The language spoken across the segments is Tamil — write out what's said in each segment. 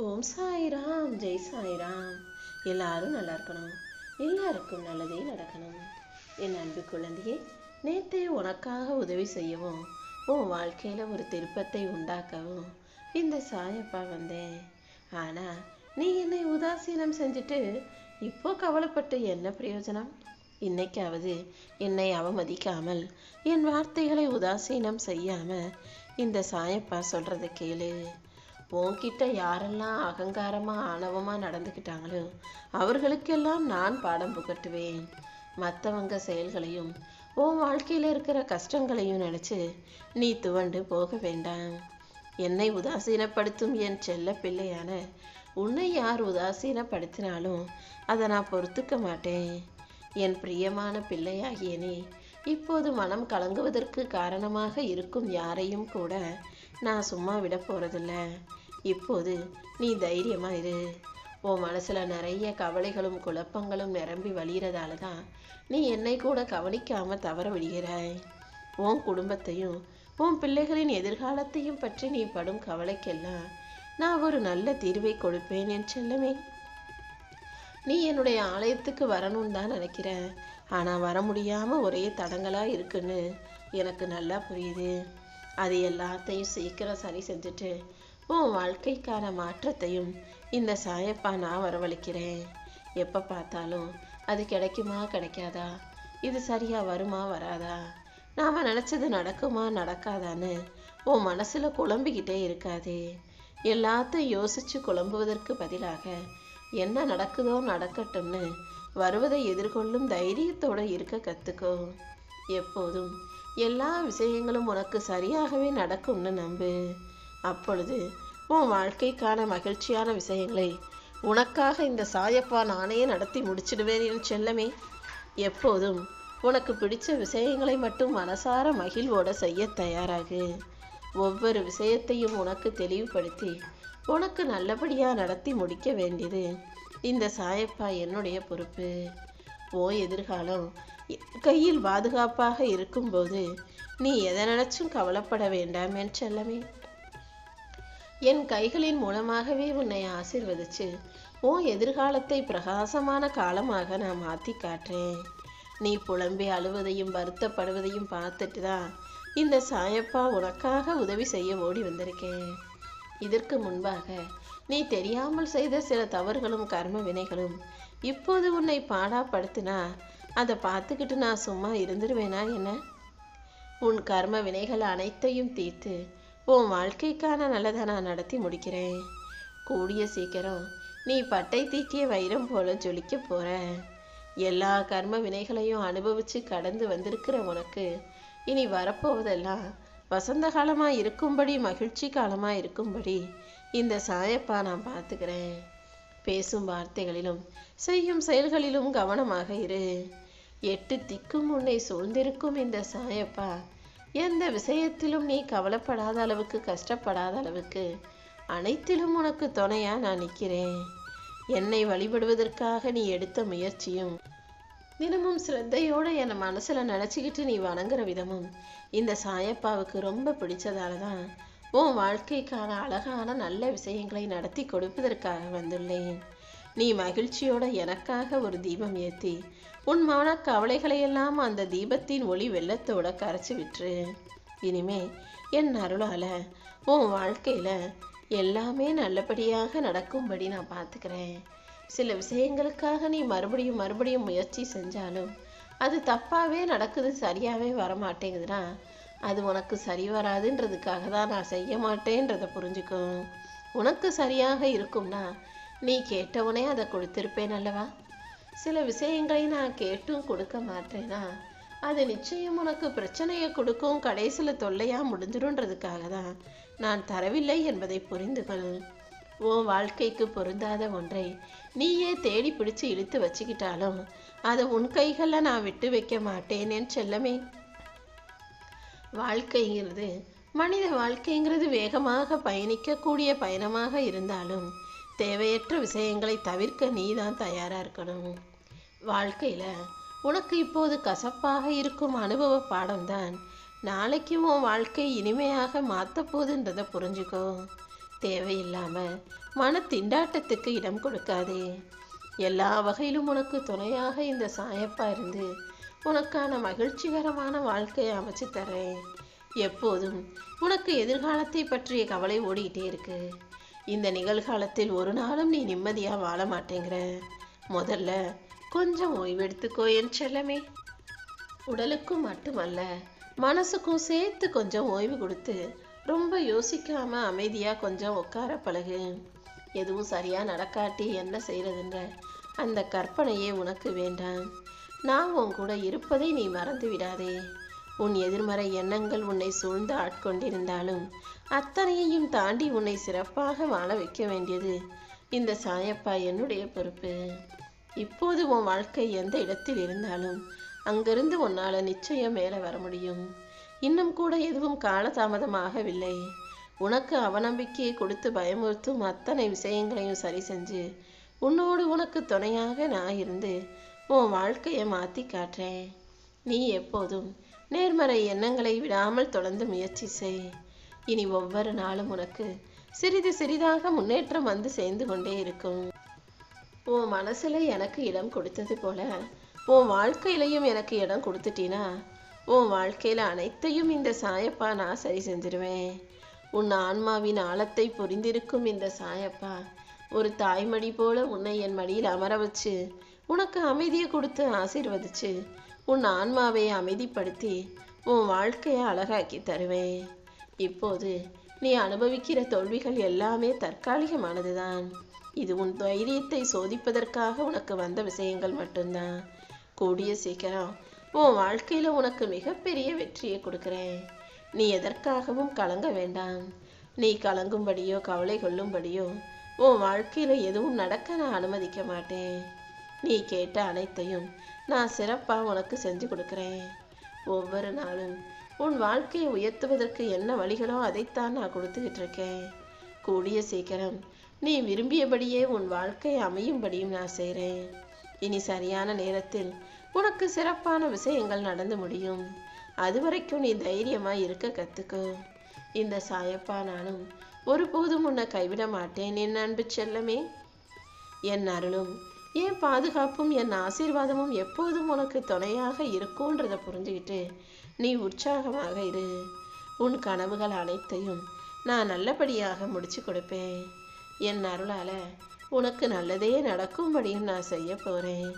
ஓம் சாய்ராம், ஜெய் சாய்ராம். எல்லாரும் நல்லா இருக்கணும், எல்லாருக்கும் நல்லதே நடக்கணும். என் அன்பு குழந்தையே, நேற்றே உனக்காக உதவி செய்யவும் உன் வாழ்க்கையில் ஒரு திருப்பத்தை உண்டாக்கவும் இந்த சாயப்பா வந்தேன். ஆனால் நீ என்னை உதாசீனம் செஞ்சுட்டு இப்போ கவலைப்பட்டு என்ன பிரயோஜனம்? இன்னைக்காவது என்னை அவமதிக்காமல் என் வார்த்தைகளை உதாசீனம் செய்யாமல் இந்த சாயப்பா சொல்கிறத கேளு. உன்கிட்ட யாரெல்லாம் அகங்காரமாக ஆணவமாக நடந்துக்கிட்டாங்களோ அவர்களுக்கெல்லாம் நான் பாடம் புகட்டுவேன். மற்றவங்க செயல்களையும் உன் வாழ்க்கையில் இருக்கிற கஷ்டங்களையும் நினச்சி நீ துவண்டு போக வேண்டாம். என்னை உதாசீனப்படுத்தும் என் செல்ல பிள்ளையான உன்னை யார் உதாசீனப்படுத்தினாலும் அதை நான் பொறுத்துக்க மாட்டேன். என் பிரியமான பிள்ளையாகிய நீ இப்போது மனம் கலங்குவதற்கு காரணமாக இருக்கும் யாரையும் கூட நான் சும்மா விட போகிறதில்ல. இப்போது நீ தைரியமா இரு. உன் மனசுல நிறைய கவலைகளும் குழப்பங்களும் நிரம்பி வழிகிறதால தான் நீ என்னை கூட கவனிக்காம தவற விடுகிறாய். உன் குடும்பத்தையும் உன் பிள்ளைகளின் எதிர்காலத்தையும் பற்றி நீ படும் கவலைக்கெல்லாம் நான் ஒரு நல்ல தீர்வை கொடுப்பேன் என் செல்லமே. நீ என்னுடைய ஆலயத்துக்கு வரணும்னு தான் நினைக்கிற, ஆனால் வர முடியாமல் ஒரே தடங்களாக இருக்குன்னு எனக்கு நல்லா புரியுது. அது எல்லாத்தையும் சீக்கிரம் சரி செஞ்சுட்டு உன் வாழ்க்கைக்கான மாற்றத்தையும் இந்த சாயப்பா நான் வரவழைக்கிறேன். எப்போ பார்த்தாலும் அது கிடைக்குமா கிடைக்காதா, இது சரியா வருமா வராதா, நாம் நினச்சது நடக்குமா நடக்காதான்னு உன் மனசில் குழம்பிக்கிட்டே இருக்காதே. எல்லாத்தையும் யோசித்து குழம்புவதற்கு பதிலாக என்ன நடக்குதோ நடக்கட்டும்னு வருவதை எதிர்கொள்ளும் தைரியத்தோடு இருக்க கற்றுக்கோ. எப்போதும் எல்லா விஷயங்களும் உனக்கு சரியாகவே நடக்கும்னு நம்பு. அப்பொழுது உன் வாழ்க்கைக்கான மகிழ்ச்சியான விஷயங்களை உனக்காக இந்த சாயப்பா நானே நடத்தி முடிச்சிடுவேன் என் செல்லமே. எப்போதும் உனக்கு பிடிச்ச விஷயங்களை மட்டும் மனசார மகிழ்வோட செய்ய தயாராகு. ஒவ்வொரு விஷயத்தையும் உனக்கு தெளிவுபடுத்தி உனக்கு நல்லபடியாக நடத்தி முடிக்க வேண்டியது இந்த சாயப்பா என்னுடைய பொறுப்பு. ஓ எதிர்காலம் கையில் பாதுகாப்பாக இருக்கும்போது நீ எதை நினைச்சும் கவலைப்பட வேண்டாம் என் செல்லமே. என் கைகளின் மூலமாகவே உன்னை ஆசீர்வதிச்சு உன் எதிர்காலத்தை பிரகாசமான காலமாக நான் மாற்றி காட்டுறேன். நீ புலம்பி அழுவதையும் வருத்தப்படுவதையும் பார்த்துட்டு தான் இந்த சாயப்பா உனக்காக உதவி செய்ய ஓடி வந்திருக்கேன். இதற்கு முன்பாக நீ தெரியாமல் செய்த சில தவறுகளும் கர்ம வினைகளும் இப்போது உன்னை பாடாப்படுத்தினா அதை பார்த்துக்கிட்டு நான் சும்மா இருந்துருவேனா என்ன? உன் கர்ம வினைகள் அனைத்தையும் தீர்த்து உன் வாழ்க்கைக்கான நல்லதை நான் நடத்தி முடிக்கிறேன். கூடிய சீக்கிரம் நீ பட்டை தீக்கிய வைரம் போல ஜொலிக்க போற. எல்லா கர்ம வினைகளையும் அனுபவிச்சு கடந்து வந்திருக்கிற உனக்கு இனி வரப்போவதெல்லாம் வசந்த காலமாக இருக்கும்படி மகிழ்ச்சி காலமாக இருக்கும்படி இந்த சாயப்பா நான் பார்த்துக்கிறேன். பேசும் வார்த்தைகளிலும் செய்யும் செயல்களிலும் கவனமாக இரு. 8 திக்கும் உன்னை சூழ்ந்திருக்கும் இந்த சாயப்பா எந்த விஷயத்திலும் நீ கவலைப்படாத அளவுக்கு கஷ்டப்படாத அளவுக்கு அனைத்திலும் உனக்கு துணையா நான் நிற்கிறேன். என்னை வழிபடுவதற்காக நீ எடுத்த முயற்சியும் தினமும் சிரத்தையோடு என் மனசில் நினச்சிக்கிட்டு நீ வணங்குற விதமும் இந்த சாயப்பாவுக்கு ரொம்ப பிடிச்சதால தான் உன் வாழ்க்கைக்கான அழகான நல்ல விஷயங்களை நடத்தி கொடுப்பதற்காக வந்துள்ளேன். நீ மகிழ்ச்சியோட எனக்காக ஒரு தீபம் ஏற்றி உன் மன கவலைகளையெல்லாம் அந்த தீபத்தின் ஒளி வெள்ளத்தோட கரைச்சி விட்டுரு. இனிமே என் அருளால உன் வாழ்க்கையில் எல்லாமே நல்லபடியாக நடக்கும்படி நான் பார்த்துக்கிறேன். சில விஷயங்களுக்காக நீ மறுபடியும் மறுபடியும் முயற்சி செஞ்சாலும் அது தப்பாகவே நடக்குது, சரியாகவே வரமாட்டேங்குதுன்னா அது உனக்கு சரி வராதுன்றதுக்காக தான் நான் செய்ய மாட்டேன்றதை புரிஞ்சுக்கும். உனக்கு சரியாக இருக்கும்னா நீ கேட்டவனே அதை கொடுத்திருப்பேன் அல்லவா? சில விஷயங்களை நான் கேட்டும் கொடுக்க மாட்டேன்னா அது நிச்சயம் உனக்கு பிரச்சனையை கொடுக்கும், கடைசியில் தொல்லையாக முடிஞ்சிடும்ன்றதுக்காக தான் நான் தரவில்லை என்பதை புரிந்து கொள். உன் வாழ்க்கைக்கு பொருந்தாத ஒன்றை நீயே தேடி பிடிச்சு இழுத்து வச்சுக்கிட்டாலும் அதை உன் கைகளில் நான் விட்டு வைக்க மாட்டேன் என் செல்லமே. வாழ்க்கைங்கிறது மனித வாழ்க்கைங்கிறது வேகமாக பயணிக்கக்கூடிய பயணமாக இருந்தாலும் தேவையற்ற விஷயங்களை தவிர்க்க நீ தான் தயாராக இருக்கணும். வாழ்க்கையில் உனக்கு இப்போது கசப்பாக இருக்கும் அனுபவ பாடம்தான் நாளைக்கு உன் வாழ்க்கை இனிமையாக மாற்ற போகுதுன்றதை புரிஞ்சுக்கோ. தேவையில்லாம மன திண்டாட்டத்துக்கு இடம் கொடுக்காதே. எல்லா வகையிலும் உனக்கு துணையாக இந்த சாயப்பா இருந்து உனக்கான மகிழ்ச்சிகரமான வாழ்க்கையை அமைச்சு தர்றேன். எப்போதும் உனக்கு எதிர்காலத்தை பற்றிய கவலை ஓடிக்கிட்டே இருக்கு. இந்த நிகழ்காலத்தில் ஒரு நாளும் நீ நிம்மதியா வாழ மாட்டேங்கிற. முதல்ல கொஞ்சம் ஓய்வெடுத்துக்கோ என் செல்லமே. உடலுக்கும் மட்டுமல்ல, மனசுக்கும் சேர்த்து கொஞ்சம் ஓய்வு கொடுத்து ரொம்ப யோசிக்காம அமைதியா கொஞ்சம் உட்கார பழகு. எதுவும் சரியா நடக்காட்டி என்ன செய்யறதுன்ற அந்த கற்பனையே உனக்கு வேண்டாம். நான் உன் கூட இருப்பதை நீ மறந்து விடாதே. உன் எதிர்மறை எண்ணங்கள் உன்னை சூழ்ந்து ஆட்கொண்டிருந்தாலும் அத்தனையையும் தாண்டி உன்னை சிறப்பாக வாழ வைக்க வேண்டியது இந்த சாயப்பா என்னுடைய பொறுப்பு. இப்போது உன் வாழ்க்கை எந்த இடத்தில் இருந்தாலும் அங்கிருந்து உன்னால நிச்சயம் மேலே வர முடியும். இன்னும் கூட எதுவும் காலதாமதமாகவில்லை. உனக்கு அவநம்பிக்கையை கொடுத்து பயமுறுத்தும் அத்தனை விஷயங்களையும் சரி செஞ்சு உன்னோடு உனக்கு துணையாக நான் இருந்து உன் வாழ்க்கையை மாற்றி காட்டுறேன். நீ எப்போதும் நேர்மறை எண்ணங்களை விடாமல் தொடர்ந்து முயற்சி செய். இனி ஒவ்வொரு நாளும் உனக்கு சிறிது சிறிதாக முன்னேற்றம் வந்து சேர்ந்து கொண்டே இருக்கும். உன் மனசுல எனக்கு இடம் கொடுத்தது போல உன் வாழ்க்கையிலையும் எனக்கு இடம் கொடுத்துட்டீனா உன் வாழ்க்கையில அனைத்தையும் இந்த சாயப்பா நான் சரி செஞ்சிருவேன். உன் ஆன்மாவின் ஆழத்தை புரிந்திருக்கும் இந்த சாயப்பா ஒரு தாய்மடி போல உன்னை என் மடியில் அமர வச்சு உனக்கு அமைதியை கொடுத்து ஆசீர்வதிச்சு உன் ஆன்மாவை அமைதிப்படுத்தி உன் வாழ்க்கையை அழகாக்கி தருவேன். இப்போது நீ அனுபவிக்கிற தோல்விகள் எல்லாமே தற்காலிகமானதுதான். இது உன் தைரியத்தை சோதிப்பதற்காக உனக்கு வந்த விஷயங்கள் மட்டும்தான். கூடிய சீக்கிரம் உன் வாழ்க்கையில உனக்கு மிகப்பெரிய வெற்றியை கொடுக்கிறேன். நீ எதற்காகவும் கலங்க வேண்டாம். நீ கலங்கும்படியோ கவலை கொள்ளும்படியோ உன் வாழ்க்கையில எதுவும் நடக்க நான் அனுமதிக்க மாட்டேன். நீ கேட்ட அனைத்தையும் நான் சிறப்பா உனக்கு செஞ்சு கொடுக்கிறேன். ஒவ்வொரு நாளும் உன் வாழ்க்கையை உயர்த்துவதற்கு என்ன வழிகளோ அதைத்தான் நான் கொடுத்துக்கிட்டு இருக்கேன். கூடிய சீக்கிரம் நீ விரும்பியபடியே உன் வாழ்க்கை அமையும்படியும் நான் செய்கிறேன். இனி சரியான நேரத்தில் உனக்கு சிறப்பான விஷயங்கள் நடந்து முடியும். அது வரைக்கும் நீ தைரியமா இருக்க கத்துக்கோ. இந்த சாயப்பா நானும் ஒருபோதும் உன்னை கைவிட மாட்டேன் என் அன்பு செல்லமே. என் அருளும் என் பாதுகாப்பும் என் ஆசீர்வாதமும் எப்போதும் உனக்கு துணையாக இருக்கும்ன்றத புரிஞ்சுக்கிட்டு நீ உற்சாகமாக இரு. உன் கனவுகள் அனைத்தையும் நான் நல்லபடியாக முடிச்சு கொடுப்பேன். என் அருளால உனக்கு நல்லதே நடக்கும்படியும் நான் செய்ய போறேன்.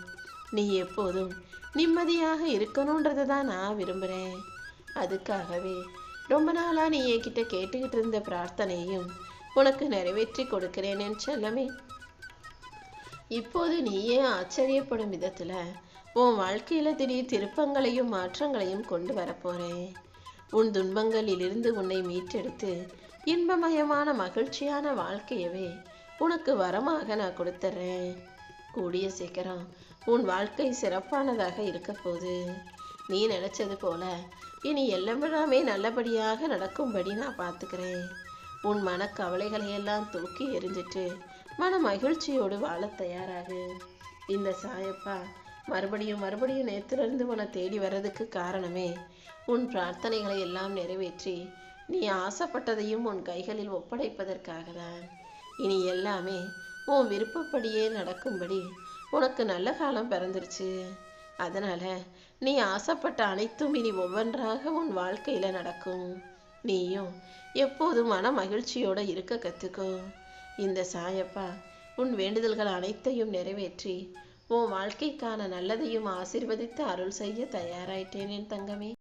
நீ எப்போதும் நிம்மதியாக இருக்கணுன்றதை தான் நான் விரும்புகிறேன். அதுக்காகவே ரொம்ப நாளா நீ என்கிட்ட கேட்டுக்கிட்டு இருந்த பிரார்த்தனையும் உனக்கு நிறைவேற்றி கொடுக்கிறேன் என் செல்லமே. இப்போது நீயே ஆச்சரியப்படும் விதத்துல உன் வாழ்க்கையில திடீர் திருப்பங்களையும் மாற்றங்களையும் கொண்டு வரப்போறேன். உன் துன்பங்களிலிருந்து உன்னை மீட்டெடுத்து இன்பமயமான மகிழ்ச்சியான வாழ்க்கையவே உனக்கு வரமாக நான் கொடுத்துட்றேன். கூடிய சீக்கிரம் உன் வாழ்க்கை சிறப்பானதாக இருக்க போகுது. நீ நினைச்சது போல இனி எல்லாமே நல்லபடியாக நடக்கும்படி நான் பார்த்துக்கிறேன். உன் மனக்கவலைகளை எல்லாம் தூக்கி எறிஞ்சிட்டு மன மகிழ்ச்சியோடு வாழ தயாராகு. இந்த சாயப்பா மறுபடியும் நேற்றிலிருந்து உன்னை தேடி வர்றதுக்கு காரணமே உன் பிரார்த்தனைகளை எல்லாம் நிறைவேற்றி நீ ஆசைப்பட்டதையும் உன் கைகளில் ஒப்படைப்பதற்காக தான். இனி எல்லாமே உன் விருப்பப்படியே நடக்கும்படி உனக்கு நல்ல காலம் பிறந்துருச்சு. அதனால நீ ஆசைப்பட்ட அனைத்தும் இனி ஒவ்வொன்றாக உன் வாழ்க்கையில நடக்கும். நீயும் எப்போதும் மன மகிழ்ச்சியோட இருக்க கத்துக்கோ. இந்த சாயப்பா உன் வேண்டுதல்கள் அனைத்தையும் நிறைவேற்றி உன் வாழ்க்கைக்கான நல்லதையும் ஆசீர்வதித்து அருள் செய்ய தயாராயிட்டேன் என் தங்கமே.